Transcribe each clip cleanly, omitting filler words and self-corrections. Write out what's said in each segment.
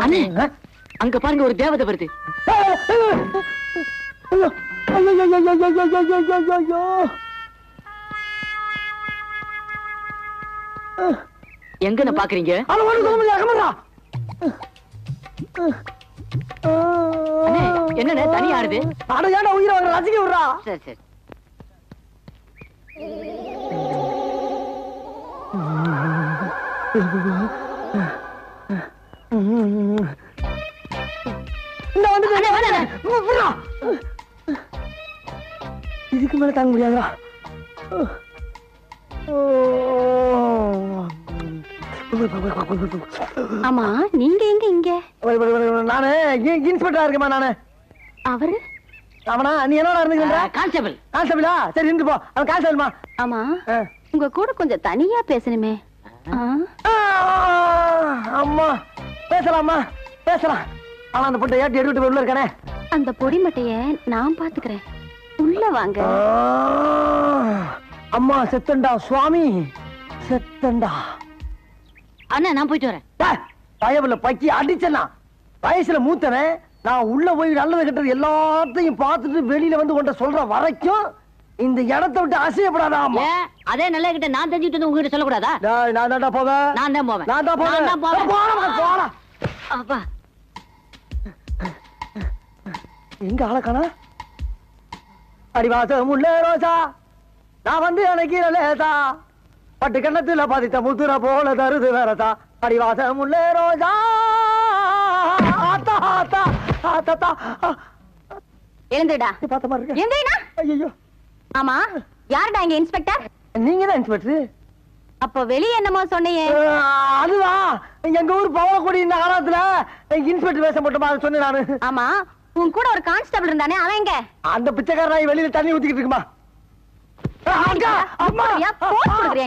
அண்ணே அங்க பாருங்க ஒரு தேவதை வருது. எங்கன்னு பாக்குறீங்க? என்ன தனியா ஆடுது? அடையாட உயிரை ரசிக்க விடுறா. சரி சரி. இதுக்கு மேல தாங்க முடியாதா? ஆமா நீங்க எங்க இங்க? நானு இன்ஸ்பெக்டரா இருக்கேமா. நானு அவரு அவனா? நீ என்னோட இருந்துக்கிற? கான்ஸ்டபிள். கான்ஸ்டபிளா? சரி இருந்து போ. அவன் கான்ஸ்டபிள்மா. ஆமா உங்க கூட கொஞ்சம் தனியா பேசணுமே. அம்மா பேசலாமா? பேசலாம். ஆனா அந்த பொட்டை ஏட்டி எடுத்துட்டு உள்ள இருக்கானே. அந்த பொடி மட்டைய நான் பாத்துக்கிறேன். உள்ள வாங்க. அம்மா செத்தண்டா சுவாமி, செத்தண்டா. அண்ணா நான் போயிட்டு வரேன். பயவுல பக்கி அடிச்சனா வயசுல மூத்தவன். நான் உள்ள போய் நல்லது கெட்டது எல்லாத்தையும் பார்த்துட்டு வெளியில வந்து கொண்ட சொல்ற வரைக்கும் இந்த இடத்தை விட்டு அசையப்படாதா? அதே நல்ல கிட்ட நான் தெரிஞ்சுட்டு வந்து உங்ககிட்ட சொல்லக்கூடாதா? நான் தான் போவேன். நான் தான் போவேன். நான் தான் போவேன். அப்பா எங்க ஆளக்கானா? அடிவாச முள்ள ரோசா நான் வந்து எனக்கு லேசா பட்டு கண்ணத்துல பாதித்த முத்துற போல தருது வேறதா. அடிவாச முள்ள ரோசா ஆத்தா ஆத்தா ஆத்தா. எழுந்துடா. பார்த்த மாதிரி இருக்கு. எழுந்துடா. ஐயோ. ஆமா யாருடா இங்க இன்ஸ்பெக்டர்? நீங்க தான் இன்ஸ்பெக்டர். அப்ப வெளியே என்னமோ சொன்னீங்க? அதுவா எங்க ஊர் பவளக்குடி இந்த காலத்துல இன்ஸ்பெக்டர் வேஷம் போட்டுமா அதை சொன்னேன் நானு. ஆமா உன் கூட ஒரு கான்ஸ்டபிள் இருந்தானே அவன் எங்க? அந்த பிச்சைக்காரனாய் வெளியில தண்ணி ஊத்திக்கிட்டு இருக்குமா.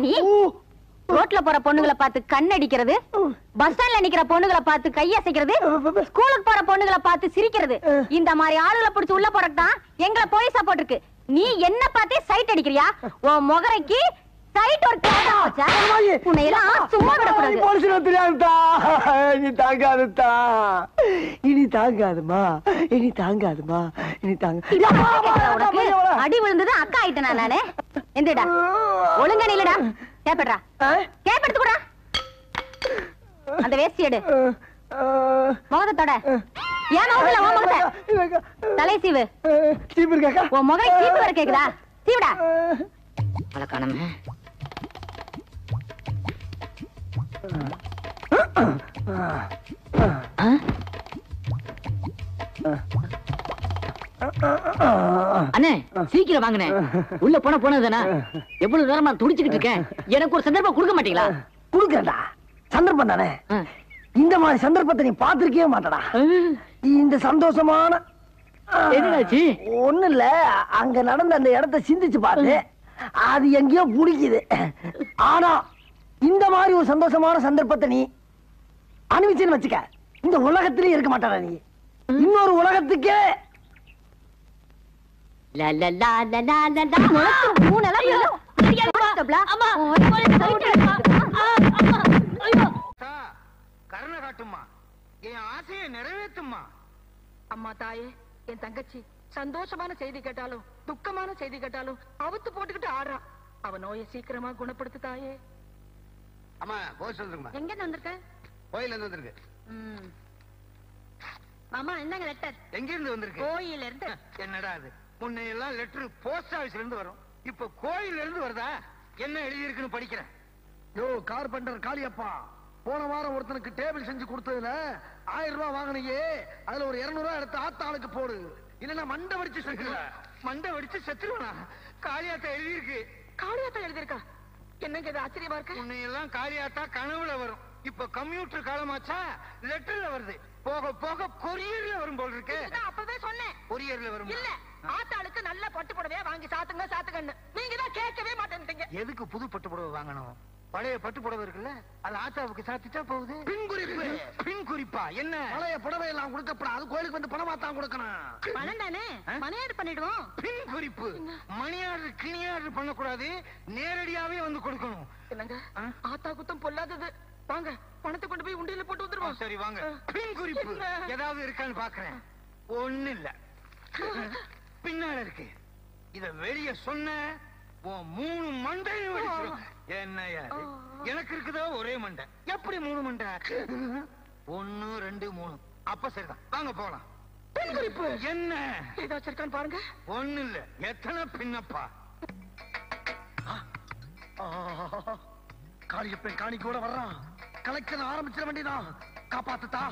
நீ ரோட்ல போற பொண்ணுகளை பார்த்து கண்ணடிக்கிறது, பஸ் ஸ்டாண்ட்ல நிக்கிற பொண்ணுகளை பார்த்து கையசைக்கிறது, ஸ்கூலுக்கு போற பொண்ணுகளை பார்த்து சிரிக்கிறது, இந்த மாதிரி ஆளுகளை பிடிச்சு உள்ள போறதுதான் எங்களை போலீஸா போட்டிருக்கு. நீ என்ன பார்த்தே சைட் அடிக்கிறியா? உன் முகரைக்கு சைட் ஒரு கேட்டா வச்சா உன்னை எல்லாம் சும்மா விடக்கூடாது. போலீஸ் தெரியாதுதா. இனி தாங்காதுதா. இனி தாங்காதுமா. இனி தாங்காதுமா. இனி தாங்க. அடி விழுந்தது அக்கா ஆயிட்டேனா நானே? எந்தடா ஒழுங்கா நில்லுடா. கேப்படா கேப்படுத்துடா. அந்த வேஷ்டி எடு. முகத்தோட ஏன் முகத்துல உன் முகத்தை தலை சீவு. சீவு இருக்கா? உன் முகை சீவு வர கேக்குதா? சீவுடா. வழக்கானமே அண்ணே சீக்கிரம் வாங்கண்ணே. உள்ள போனதுதானா? எவ்வளவு நேரமா துடிச்சுக்கிட்டு இருக்கேன். எனக்கு ஒரு சந்தர்ப்பம் கொடுக்க மாட்டீங்களா? கொடுக்கறா சந்தர்ப்பம் தானே. இந்த மாதிரி சந்தர்ப்பத்தை நீ பாத்திருக்கவே மாட்டடா. இந்த சந்தோஷமான ஒண்ணு இல்ல. அங்க நடந்த அந்த இடத்தை சிந்திச்சு பாரு. அது எங்கேயோ பிடிக்குது. ஆனா இந்த மாதிரி ஒரு சந்தோஷமான சந்தர்ப்பத்தை நீ அனுபவிச்சுன்னு வச்சுக்க, இந்த உலகத்திலேயே இருக்க மாட்டாடா. நீ இன்னொரு உலகத்துக்கே கருணை காட்டுமா, என் ஆசையை நிறைவேற்றுமா. அம்மா தாயே, என் தங்கச்சி சந்தோஷமான செய்தி கேட்டாலும் துக்கமான செய்தி கேட்டாலும் அவுத்து போட்டுக்கிட்டு ஆடுறா. அவ நோயை சீக்கிரமா குணப்படுத்து தாயே. அம்மா போய் சொல்லுங்கம்மா. எங்க இருந்து வந்திருக்க? கோயில இருந்து வந்திருக்கு. மாமா என்னங்க லெட்டர்? எங்க இருந்து வந்திருக்கு? கோயில இருந்து. என்னடா அது? முன்ன எல்லாம் லெட்டர் போஸ்ட் ஆபீஸ்ல இருந்து வரும், இப்ப கோயில இருந்து வருதா? என்ன எழுதி இருக்குன்னு படிக்கிறேன். யோ கார்பெண்டர் காளியப்பா, போன வாரம் ஒருத்தனுக்கு டேபிள் செஞ்சு கொடுத்ததுல 1000 ரூபாய் வாங்கினியே, அதுல ஒரு 200 ரூபாய் எடுத்து ஆத்தாளுக்கு போடு. இல்லன்னா மண்டை வடிச்சு செத்துருவேன். மண்டை வடிச்சு செத்துருவனா? காளியாத்தா எழுதி இருக்கு. காளியாத்தா எழுதிருக்கா? என்னங்க இது ஆச்சரியமா இருக்கு. முன்ன எல்லாம் காளியாத்தா கனவுல வரும், இப்ப கம்ப்யூட்டர் காலமாச்சா லெட்டர்ல வருது. போக போக கொரியர்ல வரும் போல் இருக்கு. அப்பவே சொன்னேன் கொரியர்ல வரும். இல்ல ஆத்தாளுக்கு நல்ல பட்டு புடவையா வாங்கி சாத்துங்க சாத்துங்கன்னு. நீங்க தான் கேட்கவே மாட்டேன்ட்டீங்க. எதுக்கு புது பட்டு புடவை வாங்கணும்? பழைய பட்டு புடவை இருக்குல்ல, அது ஆத்தாவுக்கு சாத்திட்டா போகுது. பின் குறிப்பு. பின் குறிப்பா என்ன? பழைய புடவை எல்லாம் கொடுக்கப்படாது, அது கோயிலுக்கு வந்து பணமா தான் கொடுக்கணும். பணம் தானே, மணியாடு பண்ணிடுவோம். பின் குறிப்பு. மணியாடு கிணியாடு பண்ணக்கூடாது, நேரடியாவே வந்து கொடுக்கணும். என்னங்க ஆத்தா குத்தம் பொல்லாதது. வாங்க பணத்தை கொண்டு போய் உண்டியில போட்டு வந்துருவோம். சரி வாங்க. பின் குறிப்பு ஏதாவது இருக்கான்னு பாக்குறேன். ஒண்ணு இல்ல. பின்னால இருக்கு. இத வெளிய சொன்ன 3 மண்டையும் வெடிச்சிடும். என்னையா எனக்கு இருக்குதோ ஒரே மண்டை, எப்படி 3 மண்டை? 1 2 3. அப்ப சரிதான், வாங்க போலாம். பின் குறிப்பு என்ன ஏதாச்சும் இருக்கான்னு பாருங்க. ஒண்ணு இல்ல. எத்தனை பின்னப்பா? காளியப்பன் காணி கூட வர்றான். கலெக்ஷன் ஆரம்பிச்சிட வேண்டியதான். காப்பாத்துதா.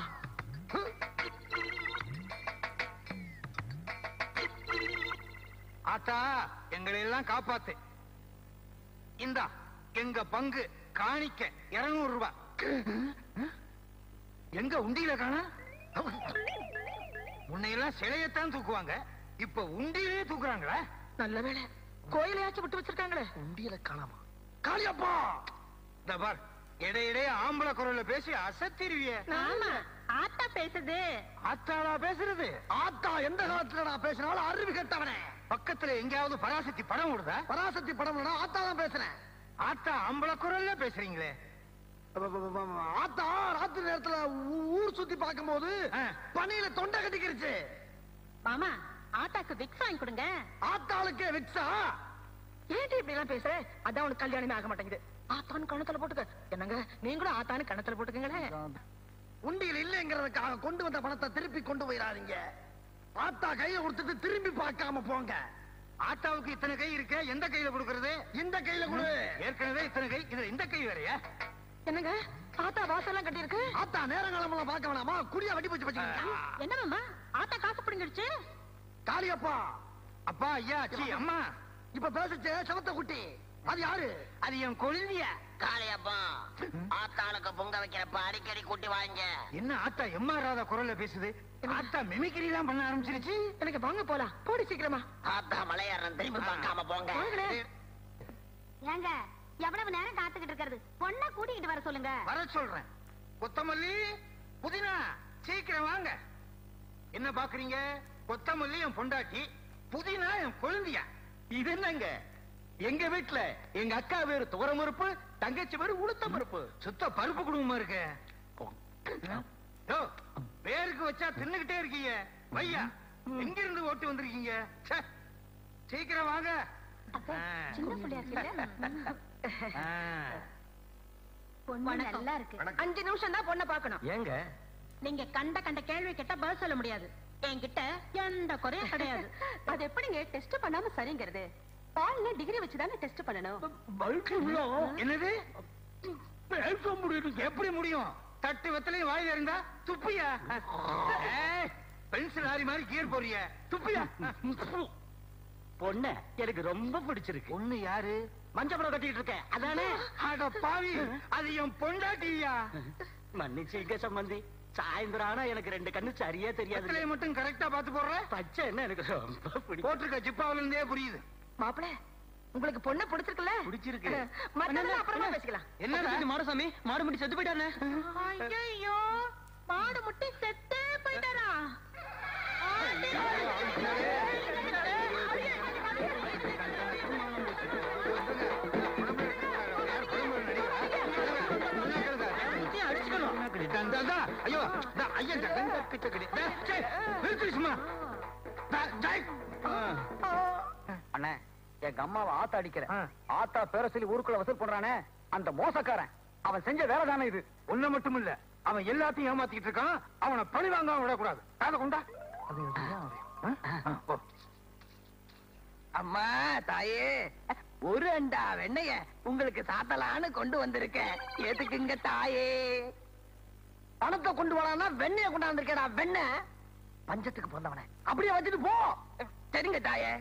ஆத்தா எங்களை எல்லாம் காப்பாத்து. இந்தா எங்க பங்கு காணிக்க 200 ரூபாய். எங்க உண்டியில காண? முன்னையெல்லாம் சிலையத்தான் தூக்குவாங்க, இப்ப உண்டியிலே தூக்குறாங்களா? நல்ல வேளை கோயிலையாச்சும் விட்டு வச்சிருக்காங்களே. உண்டியல காணாமா? காளியப்பா இந்த பார், இடையிடையே ஆம்பளை குரல்ல பேசி அசத்திருவிய. ஆமா ஆத்தா பேசுது. ஆத்தாளா பேசுறது? ஆத்தா எந்த காலத்துல நான் பேசினாலும் அறிவு கெட்டவனே. பக்கத்துல எங்கேயாவது பராசக்தி படம் ஓடுதா? பராசக்தி படம் ஆத்தா தான் பேசுறேன். ஆத்தா ஆம்பளை குரல்ல பேசுறீங்களே. ஆத்தா ராத்திரி நேரத்துல ஊர் சுத்தி பார்க்கும் போது ஆ. பனியில தொண்டை கட்டிக்கிருச்சு. மாமா ஆத்தாக்கு விக்ஸ் வாங்கி கொடுங்க. ஆத்தாளுக்கே விக்ஸா? ஏன்டி இப்படி எல்லாம் பேசுற? அதான் உனக்கு கல்யாணமே ஆக மாட்டேங்குது. ஆத்தான்னு கணத்துல போட்டுக்க. என்னங்க நீங்களும் ஆத்தான்னு கணத்துல போட்டுக்கங்களேன். உண்டியில் இல்லைங்கிறதுக்காக கொண்டு வந்த பணத்தை திருப்பி கொண்டு போயிடாதீங்க. ஆத்தா கையை கொடுத்துட்டு திரும்பி பார்க்காம போங்க. ஆத்தாவுக்கு இத்தனை கை இருக்க, எந்த கையில கொடுக்கறது? இந்த கையில கொடு. ஏற்கனவே இத்தனை கை, இதுல இந்த கை வேறயா? என்னங்க ஆத்தா வாசல்லாம் கட்டி இருக்கு. ஆத்தா நேரங்காலமெல்லாம் பார்க்க வேணாமா? குடியா வெட்டி போச்சு வச்சுக்கோங்க. என்ன மாமா ஆத்தா காசு பிடிங்கிடுச்சு. காளியப்பா அப்பா ஐயா சி அம்மா, இப்ப பேசிச்சே சவத்த குட்டி, அது யாரு? அது என் கொழுந்தியா. காளையப்பா ஆத்தாளுக்கு பொங்க வைக்கிறப்ப அடிக்கடி கூட்டி வாங்க. என்ன ஆத்தா எம்மாறாத குரல்ல பேசுது? ஆத்தா மிமிக்ரி எல்லாம் பண்ண ஆரம்பிச்சிருச்சு. எனக்கு வாங்க போலாம், போடி சீக்கிரமா. ஆத்தா மலையாரன் திரும்பி பார்க்காம போங்க. ஏங்க எவ்வளவு நேரம் காத்துக்கிட்டு இருக்கிறது? பொண்ணை கூட்டிக்கிட்டு வர சொல்லுங்க. வர சொல்றேன். கொத்தமல்லி புதினா சீக்கிரம் வாங்க. என்ன பாக்குறீங்க? கொத்தமல்லி என் பொண்டாட்டி, புதினா என் கொழுந்தியா. இது என்னங்க? எங்க வீட்டுல எங்க அக்கா பேரு துவரமறுப்பு, தங்கச்சி பேரு உளுத்த பருப்பு. சுத்த பருப்பு குடும்பமா இருக்கு. பேருக்கு வச்சா தின்னுகிட்டே இருக்கீங்க. வையா எங்க இருந்து ஓட்டு வந்திருக்கீங்க? ச்சே, சீக்கிரம் வாங்க. சின்ன பிள்ளையா இருக்கு. பொண்ணு நல்லா இருக்கு. 5 நிமிஷம் தான் பொண்ணை பார்க்கணும். ஏங்க நீங்க கண்ட கேள்வி கேட்டா பதில் சொல்ல முடியாது. என்கிட்ட எந்த குறையும் கிடையாது. அது எப்படிங்க டெஸ்ட் பண்ணாம சரிங்கிறது? பால்ல டிகிரி வச்சுதானே டெஸ்ட் பண்ணணும். என்னது? பேச முடியும்? எப்படி முடியும்? தட்டு வெத்தலையும் வாயில இருந்தா துப்பியா? பென்சில் ஆரி மாதிரி கீர் போறிய துப்பியா? பொண்ணு எனக்கு ரொம்ப பிடிச்சிருக்கு. பொண்ணு யாரு? மஞ்சள் படம் கட்டிட்டு இருக்கேன் அதானே? அட பாவி, அது என் பொண்டாட்டியா. மன்னிச்சுங்க சம்பந்தி, சாயந்தரம் ஆனா எனக்கு 2 கண்ணு சரியா தெரியாது. வெத்தலையை மட்டும் கரெக்டா பாத்து போடுற. பச்சை என்ன எனக்கு ரொம்ப பிடிக்கும். போட்டிருக்க ஜிப்பாவில இருந்தே புரியுது. மாப்பிள உங்களுக்கு பொண்ணு பிடிச்சிருக்குல்ல? பிடிச்சிருக்கு. மத்ததெல்லாம் அப்புறமா பேசிக்கலாம். என்னடா மாடசாமி, மாடு முடி செத்து போயிட்டானே. ஐயோ மாடு முட்டி செத்தே போயிட்டாரா? ஐயோ அண்ணே, எங்க அம்மாவை ஆத்தா அடிக்கிற ஆத்தா பேர சொல்லி ஊருக்குள்ள வசூல் பண்றானே அந்த மோசக்காரன், அவன் செஞ்ச வேலை தானே இது. ஒண்ணு மட்டும் இல்ல, அவன் எல்லாத்தையும் ஏமாத்திக்கிட்டு இருக்கான். அவனை பழி வாங்காம விடக்கூடாது. காதை கொண்டா. அம்மா தாயே, ஒரு அண்டா வெண்ணைய உங்களுக்கு சாத்தலான்னு கொண்டு வந்திருக்கேன். எதுக்குங்க தாயே? பணத்தை கொண்டு வரானா வெண்ணைய கொண்டாந்துருக்கேடா. வெண்ணெய் பஞ்சத்துக்கு பிறந்தவனே அப்படியே வச்சுட்டு போ. சரிங்க தாயே.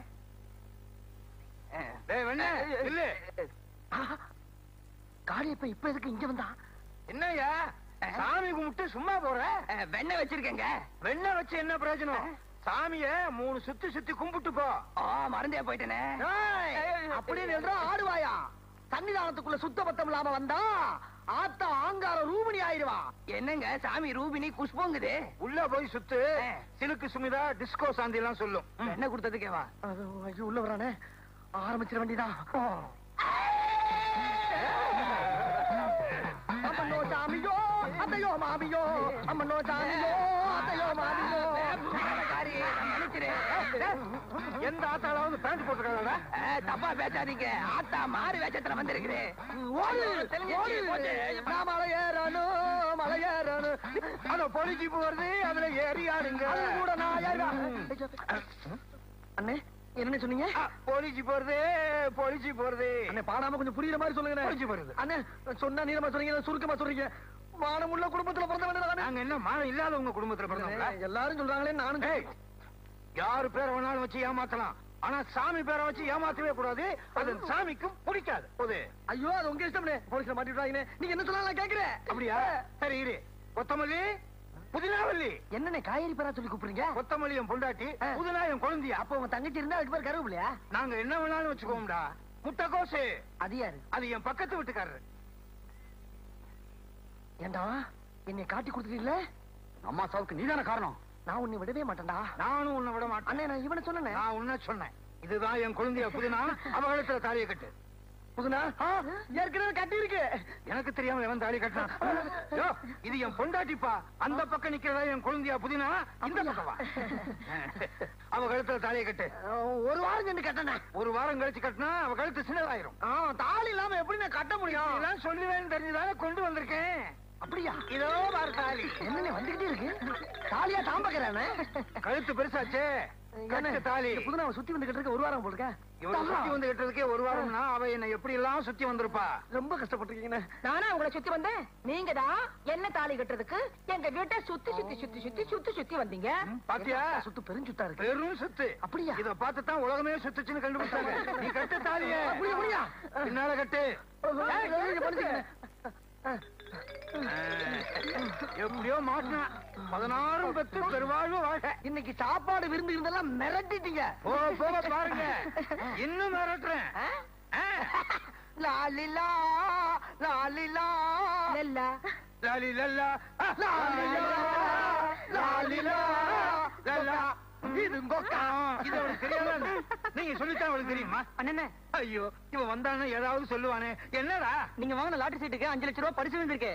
இல்ல காளியப்ப இப்ப எதுக்கு இங்க வந்தா? என்னய்யா சாமி கும்பிட்டு சும்மா போற? வெண்ணெய் வச்சிருக்கேங்க. வெண்ணெய் வச்சு என்ன பிரயோஜனம்? சாமிய 3 சுத்தி சுத்தி கும்பிட்டு போ. மறந்தே போயிட்டேனே. அப்படின்னு என்றா ஆடுவாயா? சன்னிதானத்துக்குள்ள சுத்த பத்தம் இல்லாம வந்தா ஆத்தா ஆங்கார ரூபிணி ஆயிடுவா. என்னங்க சாமி ரூபினி குஷ்பங்குது. உள்ள போய் சுத்து. சிலுக்கு சுமிதா டிஸ்கோ சாந்தி எல்லாம் சொல்லும். என்ன கொடுத்ததுக்கேவா? ஐயோ உள்ள வரானே, ஆரம்பிச்சிட வேண்டியதான். சாமியோ அத்தையோ மாமியோ அம்மனோ சாமியோ அத்தையோ மாமியோ எந்த ஆத்தாளாவது பேண்ட் போட்டுருக்காங்களா? தப்பா பேசாதீங்க. ஆத்தா மாறு வேஷத்துல வந்திருக்கிறேன். அத பொலிச்சு போறது அதுல ஏறியாருங்க கூட நான் அண்ணே என்ன சொன்னீங்க? பொலிச்சு போறது அண்ணே பாடாம கொஞ்சம் புரியுற மாதிரி சொல்லுங்க. பொலிச்சு போறது அண்ணே சொன்னா நீளமா சொல்றீங்க, சுருக்கமா சொல்றீங்க. மானமுள்ள குடும்பத்துல பிறந்தவன் நாங்க என்ன மானம் இல்லாத உங்க குடும்பத்துல பிறந்தவங்களா? எல்லாரும் சொல்றாங்களே நானும். யாரு பேரை வேணாலும் வச்சு ஏமாத்தலாம், ஆனா சாமி பேரை வச்சு ஏமாத்தவே கூடாது. அது சாமிக்கும் பிடிக்காது. போது ஐயோ அது உங்க இஷ்டம். போலீஸ்ல மாட்டி விட்டாங்க. நீங்க என்ன சொன்னாலும் நான் கேக்குறேன். அப்படியா? சரி இரு. கொத்தமல்லி புதினாவல்லி. என்னண்ணே காய்கறி பேரா சொல்லி கூப்பிடுறீங்க? கொத்தமல்லியும் பொண்டாட்டி, புதினாயும் குழந்தையா. அப்ப உங்க தங்கச்சி இருந்தா அதுக்கு பேர் கருவேப்பிலையா? நாங்க என்ன வேணாலும் வச்சுக்கோம்டா. முட்டைக்கோசு அது யாரு? அது என் பக்கத்து வீட்டுக்காரரு. ஏண்டா என்னை காட்டி கொடுத்துட்டீங்களே? அம்மா சாவுக்கு நீதான காரணம். நான் உன்னை விடவே மாட்டேன்டா. நானும் உன்னை விட மாட்டேன். அண்ணே நான் இவனை சொன்னேன். நான் உன்ன சொன்னேன். இதுதான் என் குழந்தைய புதினா. அவகலத்துல தாலியை கட்டு. புதுனா ஏற்கனவே கட்டி இருக்கு. எனக்கு தெரியாம எவன் தாலி கட்டினா? இது என் பொண்டாட்டிப்பா. அந்த பக்கம் நிக்கிறதா என் குழந்தையா புதினா. இந்த பக்கம் வா. அவ கழுத்துல தாலியை கட்டு. ஒரு வாரம் சென்று கட்டண. ஒரு வாரம் கழிச்சு கட்டினா அவ கழுத்து சின்னதாயிரும். தாலி இல்லாம எப்படி நான் கட்ட முடியும்? இதெல்லாம் சொல்லுவேன்னு தெரிஞ்சுதானே கொண்டு வந்திருக்கேன். அப்படியா? இதோ பாரு தாலி. என்ன வந்துகிட்டே இருக்கு? தாலியா தாம்பக்கிறானே. கழுத்து பெருசாச்சே. தாலி புதுனாவை சுத்தி வந்து கட்டுறதுக்கு ஒரு வாரம் போடுங்க. இவளை சுத்தி வந்து கட்டுறதுக்கே ஒரு வாரம்னா அவ என்ன எப்படி எல்லாம் சுத்தி வந்திருப்பா. ரொம்ப கஷ்டப்பட்டிருக்கீங்க. நானா உங்களை சுத்தி வந்தேன்? நீங்க தான் என்ன தாலி கட்டுறதுக்கு எங்க வீட்டை சுத்தி சுத்தி சுத்தி சுத்தி சுத்தி சுத்தி வந்தீங்க. பாத்தியா? சுத்து பெருஞ்சுத்தா இருக்கு. பெரும் சுத்து. அப்படியா? இத பார்த்துதான் உலகமே சுத்துச்சுன்னு கண்டுபிடிச்சாங்க. நீ கட்டு தாலிய. அப்படியா? பின்னால கட்டு. எப்படியோ மாட்டினா 16 பெத்து பெருவாழ்வு வாழ. இன்னைக்கு சாப்பாடு விருந்து இருந்தெல்லாம் மிரட்டிட்டீங்க. போக பாருங்க. இன்னும் மிரட்டுறேன். லாலிலா லாலிலா லல்லா லாலி லல்லா லாலிலா லல்லா. இது அவளுக்கு தெரியாத. நீங்க சொல்லித்தான் அவளுக்கு தெரியுமா? அண்ணே ஐயோ இவன் வந்தானே ஏதாவது சொல்லுவானே. என்னடா நீங்க வாங்கின லாட்டரி சீட்டுக்கு 5 லட்சம் ரூபாய் பரிசு வந்திருக்கு.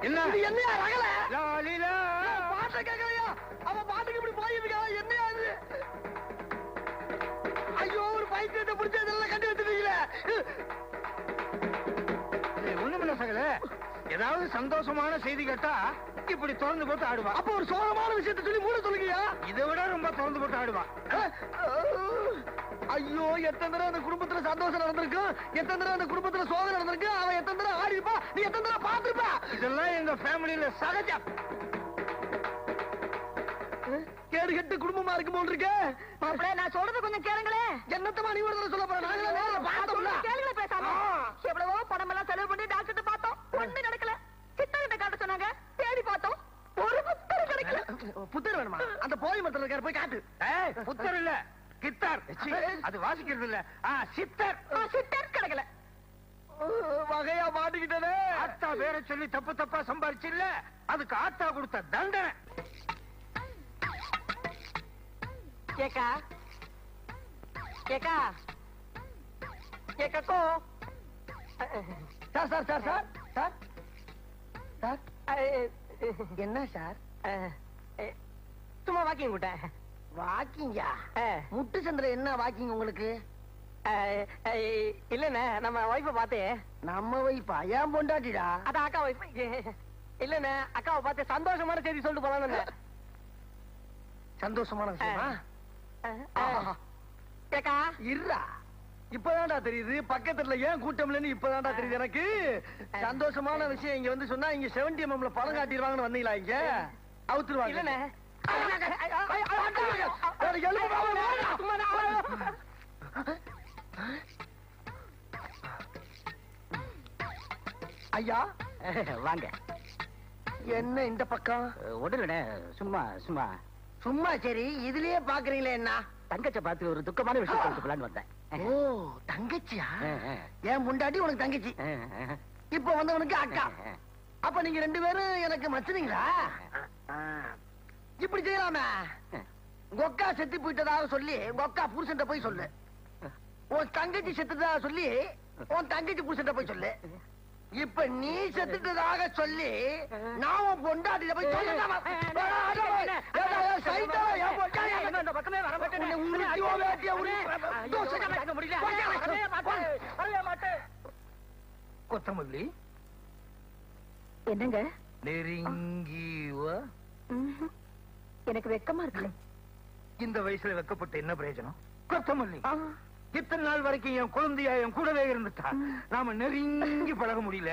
என்ன என்னையா ரகல? லாலிலா பாட்ட கேட்கலையா? அவன் பாட்டுக்கு இப்படி போயிருக்கா? என்னையா இது? ஐயோ ஒரு பைத்தியத்தை பிடிச்ச இதெல்லாம் கட்டி வச்சிருக்கீங்களே. ஒண்ணுமில்ல சகல. ஏதாவது சந்தோஷமான செய்தி கேட்டா இப்படி திறந்து போட்டு ஆடுவா. அப்ப ஒரு சோகமான விஷயத்தை சொல்லி மூட சொல்லுங்கயா. இதை விட ரொம்ப திறந்து போட்டு ஆடுவா. ஐயோ எத்தனை தடவை அந்த குடும்பத்துல சந்தோஷம் நடந்திருக்கு, எத்தனை தடவை அந்த குடும்பத்துல சோதனை நடந்திருக்கு. அவன் எத்தனை தடவை ஆடி இருப்பா, நீ எத்தனை தடவை பாத்துருப்பா. இதெல்லாம் எங்க ஃபேமிலியில சகஜம். கேடு கெட்டு குடும்பமா இருக்கும் போல் இருக்கு. மாப்பிள நான் சொல்றது கொஞ்சம் கேளுங்களே. என்னத்தமா நீ ஒரு தடவை சொல்ல போற? நாங்களே நேர்ல பார்த்தோம்ல. கேளுங்க பேசாம. எவ்வளவோ பணம் எல்லாம் செலவு பண்ணி டாக்டர் பார்த்தோம், ஒண்ணு நடக்கல. சித்தர்கிட்ட காட்ட சொன்னாங்க, தேடி பார்த்தோம், ஒரு புத்தர் கிடைக்கல. புத்தர் வேணுமா? அந்த போய் மரத்துல இருக்காரு, போய் காட்டு. புத்தர் இல்ல கித்தார். அது வாசிக்கிறது இல்ல, சித்தர். சித்தர் கிடைக்கல. வகையா மாட்டிக்கிட்டே. ஆத்தா வேற சொல்லி தப்பு தப்பா சம்பாரிச்சு இல்ல, அதுக்கு ஆத்தா கொடுத்த தண்டனை. கேக்கா கேக்கா கேக்கோ. Sir sir sir sir sir sir என்ன சார்? சும்மா வாக்கிங் கூட்டேன். வாக்கிங்கா? முட்டு சந்திர என்ன வாக்கிங் உங்களுக்கு? இல்லண்ணே நம்ம ஒய்ஃப பார்த்தேன். நம்ம வைப்பா? ஏன் பொண்டாட்டிடா? அதான் அக்கா ஒய்ஃப். இல்லண்ணே அக்காவை பார்த்து சந்தோஷமான செய்தி சொல்லிட்டு போலான்னு. சந்தோஷமான விஷயமா? கேக்கா இருடா, இப்பதான்டா தெரியுது பக்கத்துல ஏன் கூட்டம் இல்லன்னு. இப்பதான்டா தெரியுது எனக்கு. சந்தோஷமான விஷயம் இங்க வந்து சொன்னா இங்க 70mm பழம் காட்டிடுவாங்கன்னு வந்தீங்களா? இங்க அவுத்துருவாங்க. இல்லண்ணே ஐயா வாங்க. என்ன இந்த பக்கம்? ஒண்ணுலண்ணே, சும்மா சும்மா சும்மா. சரி இதுலயே பாக்குறீங்களே என்ன? தங்கச்ச பார்த்து ஒரு துக்கமான விஷயம் சொல்லிட்டு வந்தேன். ஓ தங்கச்சியா? ஏன் முண்டாட்டி உனக்கு தங்கச்சி, இப்ப வந்தவனுக்கு அக்கா. அப்ப நீங்க 2 பேரும் எனக்கு மச்சினீங்களா? இப்படி செய்யலாமே. கொக்கா செத்து போயிட்டதாக சொல்லி கொக்கா புருஷன் போய் சொல்லு. உன் தங்கச்சி செத்துட்டதாக சொல்லி உன் தங்கச்சி புருஷன் போய் சொல்லு. இப்ப நீ செத்துட்டதாக சொல்லி நான் உன் பொண்டாட்டில போய் கொத்தமல்லி என்னங்க நெருங்கி வா. எனக்கு வெக்கமா இருக்கு. இந்த வயசுல வெக்கப்பட்டு என்ன பிரயோஜனம்? கொத்தமல்லி இத்தனை நாள் வரைக்கும் என் குழந்தையா என் கூடவே இருந்துட்டா. நாம நெருங்கி பழக முடியல.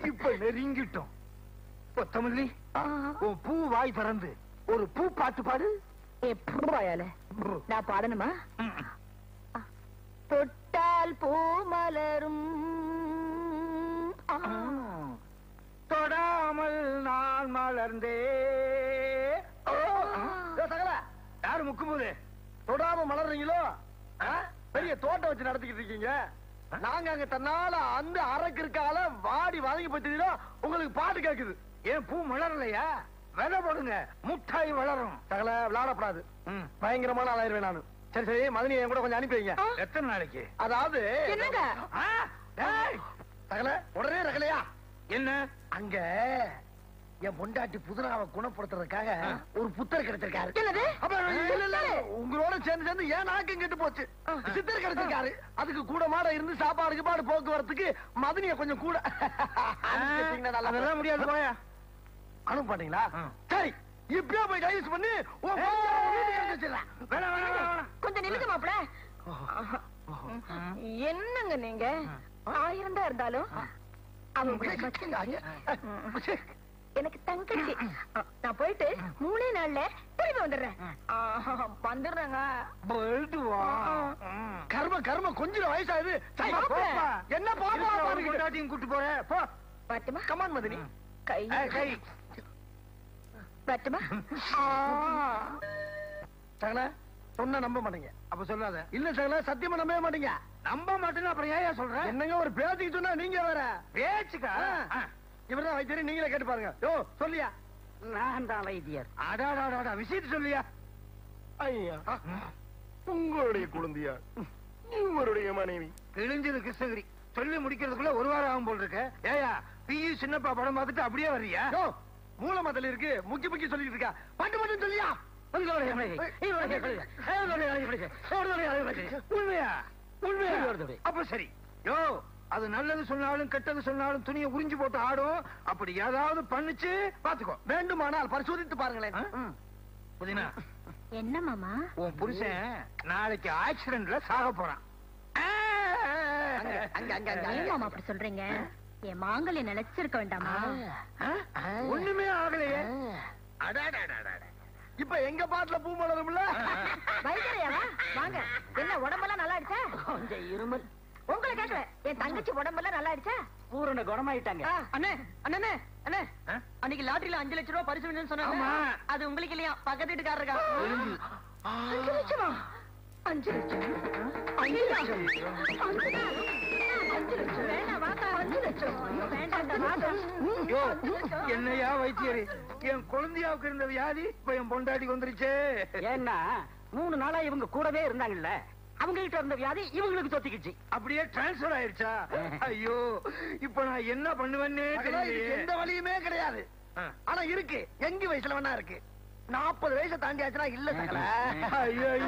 இப்ப நெருங்கிட்டோம். கொத்தமல்லி உன் பூ வாய் திறந்து ஒரு பூ பாட்டு பாடு. வாயால நான் பாடணுமா? தொட்டால் பூ மலரும் தொடாமல் நான் மலர்ந்தே. யாரு முக்கும் போது தொடாம மலர்றீங்களோ? பெரிய தோட்டம் வச்சு நடத்திக்கிட்டு இருக்கீங்க. நாங்க அங்க தன்னால அந்த அரைக்கு இருக்கால வாடி வதங்கி போயிட்டீங்களோ உங்களுக்கு பாட்டு கேக்குது. ஏன் பூ மலரலையா? விதை போடுங்க, முட்டாய் வளரும். சகல விளையாடப்படாது. பயங்கரமான ஆளாயிருவேன் நானு. சரி சரி, மதனி என் கூட கொஞ்சம் அனுப்பி வைங்க. எத்தனை நாளைக்கு? அதாவது என்னங்க சகல உடனே ரகலையா என்ன அங்க என் பொண்டாட்டி புதுனாவை குணப்படுத்துறதுக்காக ஒரு புத்தர் கிடைச்சிருக்காரு. உங்களோட சேர்ந்து சேர்ந்து ஏன் நாக்கும் கெட்டு போச்சு. சித்தர் கிடைச்சிருக்காரு. அதுக்கு கூட மாட இருந்து சாப்பாடு பாடு போக்குவரத்துக்கு மதனிய கொஞ்சம் கூட அதெல்லாம் முடியாது. போயா அனுப்ப மாட்டீங்களா? சரி, இப்பயே போய் டைவர்ஸ் பண்ணி கொஞ்சம் நில்லுங்க மாப்பிள. என்னங்க நீங்க 1000 தான் இருந்தாலும் எனக்கு தங்கச்சி. நான் போயிட்டு 3 நாள்ல திரும்பி வந்துடுறேன். வந்துடுறேங்க. கர்ம கர்ம கொஞ்சம் வயசாகுது. என்ன பாப்பாட்டியும் கூட்டு போற? பாட்டுமா கமான் மதனி. கை கை பாட்டுமா. சகல சொன்ன நம்ப மாட்டீங்க. அப்ப சொல்லாத. இல்ல சகல, சத்தியமா நம்பவே மாட்டீங்க. நம்ப மாட்டேன்னு அப்புறம் ஏன் சொல்ற? என்னங்க ஒரு பேச்சுக்கு சொன்னா நீங்க வேற பேச்சுக்கா? இவர்தான் வைத்தியர், நீங்களே கேட்டு பாருங்க. யோ சொல்லியா? நான் தான் வைத்தியர். அடாடாடா விஷயத்தை சொல்லியா? ஐயா, உங்களுடைய குழந்தையா இவருடைய மனைவி கிழிஞ்சது கிருஷ்ணகிரி. சொல்லி முடிக்கிறதுக்குள்ள ஒரு வாரம் ஆகும் போல் இருக்க. ஏயா பியு சின்னப்பா படம் பார்த்துட்டு அப்படியே வர்றியா? மூலமதல் இருக்கு, முக்கி முக்கி சொல்லிட்டு இருக்கா. பாட்டு மட்டும் சொல்லியா? உண்மையா? உண்மையா? அப்ப சரி. யோ, அது நல்லது சொன்னாலும் கெட்டது சொன்னாலும் துணியை உறிஞ்சு போட்டு ஆடும். அப்படி ஏதாவது பண்ணுச்சு பாத்துக்கோ. வேண்டுமானால் பரிசோதித்து பாருங்களேன். புதினா, என்ன மாமா? உன் புருஷன் நாளைக்கு ஆக்சிடென்ட்ல சாக போறான். ஏன் மாமா அப்படி சொல்றீங்க? என் மாங்கல்ய நிலைச்சிருக்க வேண்டாமா? ஒண்ணுமே ஆகலையே. இப்ப எங்க பாட்டுல பூ மலரும்ல. வைத்தியரையா வாங்க. என்ன உடம்பெல்லாம் நல்லா ஆயிடுச்சா? கொஞ்சம் இருமல். உங்களை கேட்கல. என் தங்கச்சி உடம்பெல்லாம் நல்லா ஆயிடுச்சா? பூரண குணமாயிட்டாங்க. அண்ணே அண்ணே அண்ணே, அன்னைக்கு லாட்டரியில 5 லட்சம் ரூபாய் பரிசு வேணும்னு சொன்னாங்க. அது உங்களுக்கு இல்லையா? பக்கத்து வீட்டுக்காரருக்கா? 5 லட்சமா? 5 லட்சம்? 5 லட்சம்? 5 லட்சம் வேணாம் வாக்கா. 5 லட்சம் வேண்டாம். யோ, என்னையா வைத்தியரு, என் குழந்தையாவுக்கு இருந்த வியாதி இப்ப என் பொண்டாட்டிக்கு வந்துருச்சு. ஏன்னா 3 நாளா இவங்க கூடவே இருந்தாங்கல்ல, அவங்க கிட்ட இருந்த வியாதி இவங்களுக்கு தொத்திக்கிச்சு. அப்படியே டிரான்ஸ்பர் ஆயிருச்சா? ஐயோ, இப்ப நான் என்ன பண்ணுவேன்னு எந்த வழியுமே கிடையாது. ஆனா இருக்கு, எங்க வயசுல வேணா இருக்கு. 40 வயசை தாண்டி ஆச்சுன்னா இல்ல சகல. ஐயோ